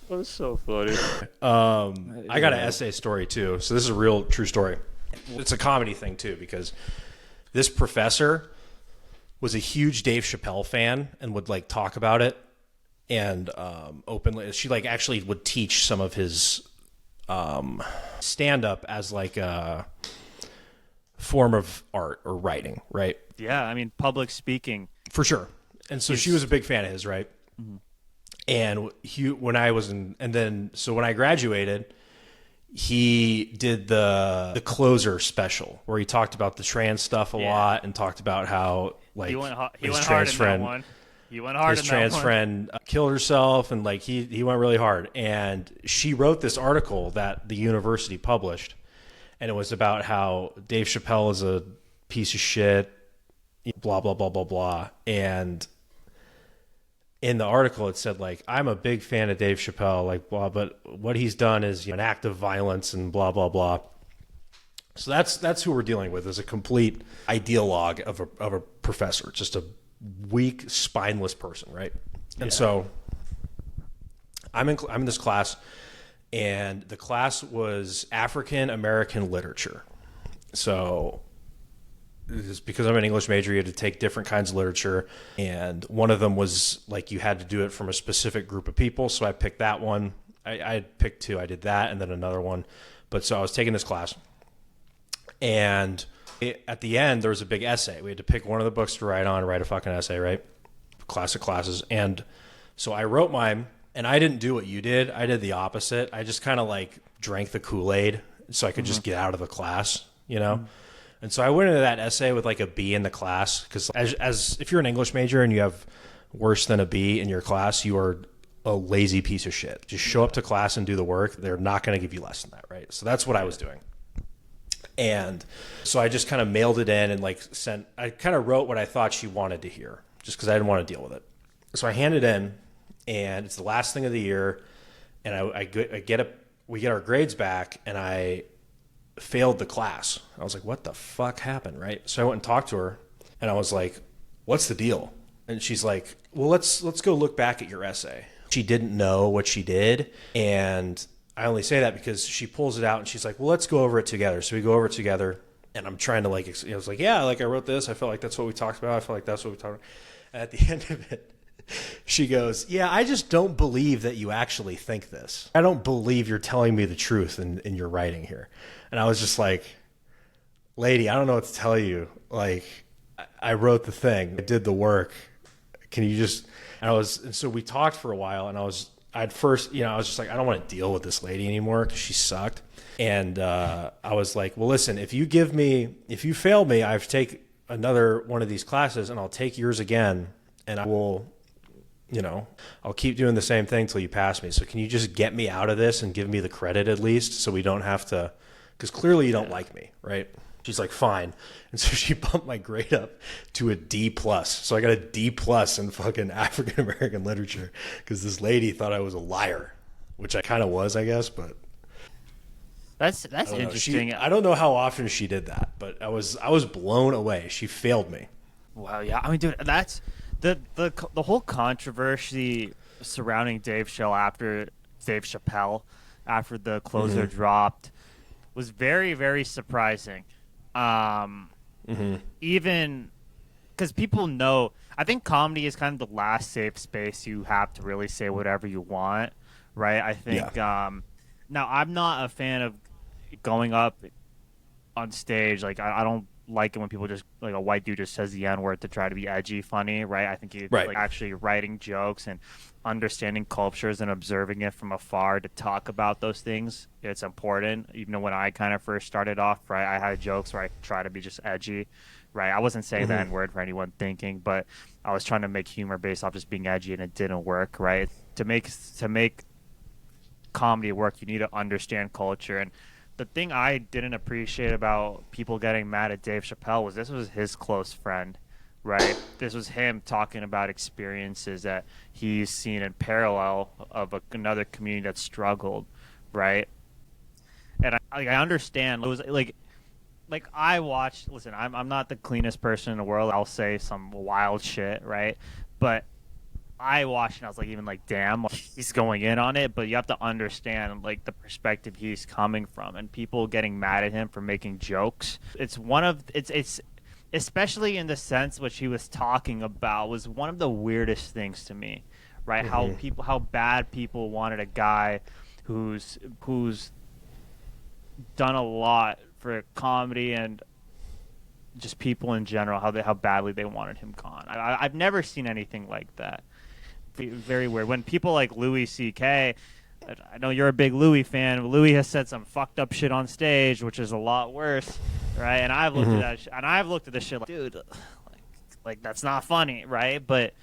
That's so funny. I got an essay story too. So this is a real true story. It's a comedy thing too, because this professor was a huge Dave Chapelle fan and would like talk about it and openly. She like actually would teach some of his stand up as like a form of art or writing, right? Yeah, I mean, public speaking. For sure. And so she was a big fan of his, right? Mm-hmm. And when I graduated, he did the closer special where he talked about the trans stuff a lot and talked about how like he went hard in trans friend, that one. He went hard his in trans that one. friend killed herself, and like he went really hard. And she wrote this article that the university published, and it was about how Dave Chapelle is a piece of shit, blah blah blah blah blah. And in the article it said like, I'm a big fan of Dave Chapelle, like blah, but what he's done is an act of violence and blah blah blah. So that's who we're dealing with, is a complete ideologue of a professor, just a weak, spineless person, right? And so I'm in this class, and the class was African American literature. So it's because I'm an English major, you had to take different kinds of literature, and one of them was like you had to do it from a specific group of people. So I picked that one. I picked two. I did that, and then another one. But so I was taking this class, and at the end there was a big essay. We had to pick one of the books to write a fucking essay, right? Classic classes. And so I wrote mine, and I didn't do what you did. I did the opposite. I just kind of like drank the Kool-Aid so I could just get out of the class, you know? And so I went into that essay with like a B in the class, because as if you're an English major and you have worse than a B in your class, you are a lazy piece of shit. Just show up to class and do the work. They're not going to give you less than that, right? So that's what I was doing. And so I just kind of mailed it in and like I kind of wrote what I thought she wanted to hear, just because I didn't want to deal with it. So I hand it in, and it's the last thing of the year, and we get our grades back, and I failed the class. I was like, what the fuck happened, right? So I went and talked to her, and I was like, what's the deal? And she's like, well, let's go look back at your essay. She didn't know what she did, and I only say that because she pulls it out, and she's like, well, let's go over it together. So we go over it together, and I'm trying to like, I was like, yeah, like I wrote this. I felt like that's what we talked about. I felt like that's what we talked about. And at the end of it, she goes, yeah, I just don't believe that you actually think this. I don't believe you're telling me the truth in your writing here. And I was just like, lady, I don't know what to tell you. Like, I wrote the thing. I did the work. Can you just... And so we talked for a while, and I was just like, I don't want to deal with this lady anymore because she sucked. And I was like, well, listen, if you fail me, I've take another one of these classes, and I'll take yours again, and I will... I'll keep doing the same thing till you pass me. So can you just get me out of this and give me the credit at least, so we don't have to, because clearly you don't like me, right? She's like, fine. And so she bumped my grade up to a D+. So I got a D+ in fucking African American literature, because this lady thought I was a liar, which I kind of was, I guess, but That's interesting. I don't know how often she did that, but I was blown away. She failed me. Wow, yeah. I mean, dude, that's the whole controversy surrounding Dave Chapelle after the closer dropped was very, very surprising. Even because people know, I think comedy is kind of the last safe space you have to really say whatever you want, right? I think. Now, I'm not a fan of going up on stage. Like, I don't like it when people just, like, a white dude just says the N-word to try to be edgy funny, right? I think like actually writing jokes and understanding cultures and observing it from afar to talk about those things, it's important. Even when I kind of first started off, right, I had jokes where I try to be just edgy, right? I wasn't saying the N-word for anyone thinking, but I was trying to make humor based off just being edgy, and it didn't work, right? To make comedy work, you need to understand culture. And the thing I didn't appreciate about people getting mad at Dave Chapelle was this was his close friend, right? This was him talking about experiences that he's seen in parallel of another community that struggled, right? And I understand. It was like I watched. Listen, I'm not the cleanest person in the world. I'll say some wild shit, right? But I watched and I was like, even like, damn, like, he's going in on it. But you have to understand like the perspective he's coming from, and people getting mad at him for making jokes. It's especially in the sense which he was talking about was one of the weirdest things to me, right? How bad people wanted a guy who's done a lot for comedy and just people in general, how badly they wanted him gone. I've never seen anything like that. Very weird. When people like Louis C.K., I know you're a big Louis fan. Louis has said some fucked up shit on stage, which is a lot worse, right? And I've looked at that, and I've looked at this shit like, dude, like that's not funny, right? But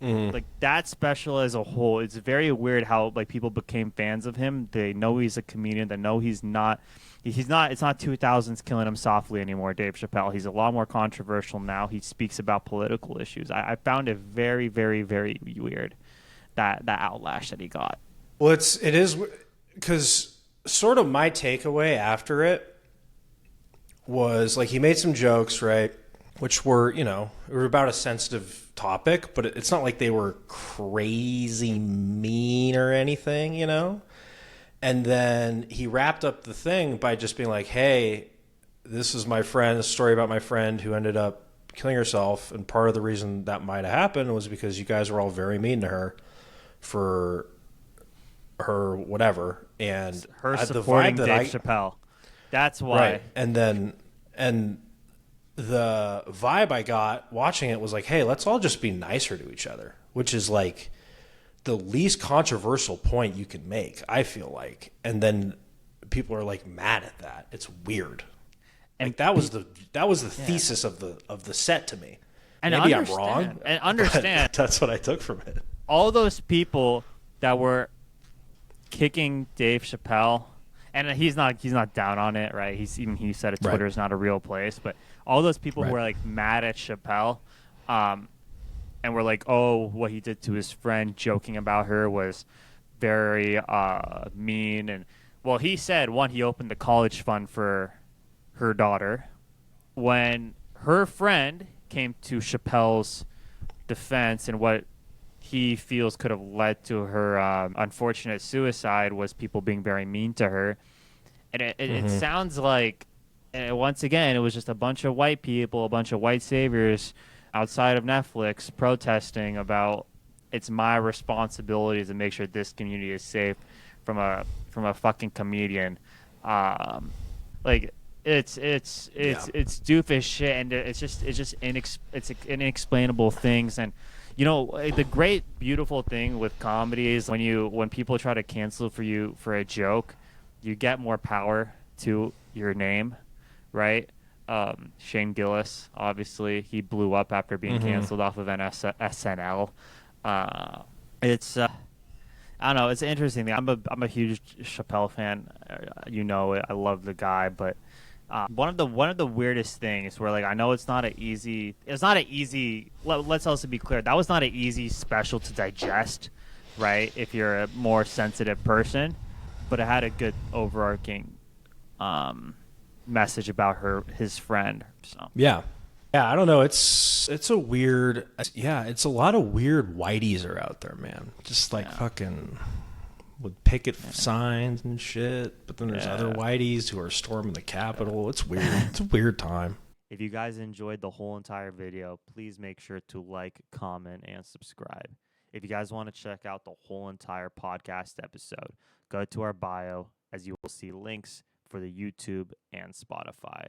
like that special as a whole, it's very weird how like people became fans of him. They know he's a comedian. They know he's not. He's not. It's not 2000s killing him softly anymore. Dave Chappelle. He's a lot more controversial now. He speaks about political issues. I found it very, very, very weird that outlash that he got. Well, it is because sort of my takeaway after it was like he made some jokes, right, which were about a sensitive topic, but it's not like they were crazy mean or anything, And then he wrapped up the thing by just being like, "Hey, this is my friend. A story about my friend who ended up killing herself, and part of the reason that might have happened was because you guys were all very mean to her for her whatever, and Her the supporting vibe that Dave Chappelle. That's why. right, and the vibe I got watching it was like, hey, let's all just be nicer to each other, which is like the least controversial point you can make, I feel like. And then people are like mad at that. It's weird. And like that was the thesis of the set to me. And maybe I'm wrong. And understand that's what I took from it. All those people that were kicking Dave Chappelle, and he's not down on it, right? He said Twitter is not a real place, but all those people who were like mad at Chappelle, and were like, oh, what he did to his friend, joking about her was very mean. And well, he said he opened the college fund for her daughter. When her friend came to Chappelle's defense and what he feels could have led to her unfortunate suicide was people being very mean to her. And it sounds like, once again, it was just a bunch of white people, a bunch of white saviors outside of Netflix protesting about it's my responsibility to make sure this community is safe from a fucking comedian. Like it's doofus shit, and it's inexplainable things. And the great beautiful thing with comedy is when people try to cancel you for a joke, you get more power to your name, right? Shane Gillis, obviously, he blew up after being canceled off of SNL. It's I don't know. It's an interesting thing. I'm a huge Chappelle fan. You know it. I love the guy, but one of the weirdest things where like I know it's not an easy. Let's also be clear. That was not an easy special to digest, right? If you're a more sensitive person, but it had a good overarching message about his friend. So yeah, I don't know. It's a weird. Yeah, it's a lot of weird whiteys are out there, man. Just like fucking with picket signs and shit. But then there's other whiteys who are storming the Capitol. It's weird. It's a weird time. If you guys enjoyed the whole entire video, please make sure to like, comment, and subscribe. If you guys want to check out the whole entire podcast episode, go to our bio, as you will see links for the YouTube and Spotify.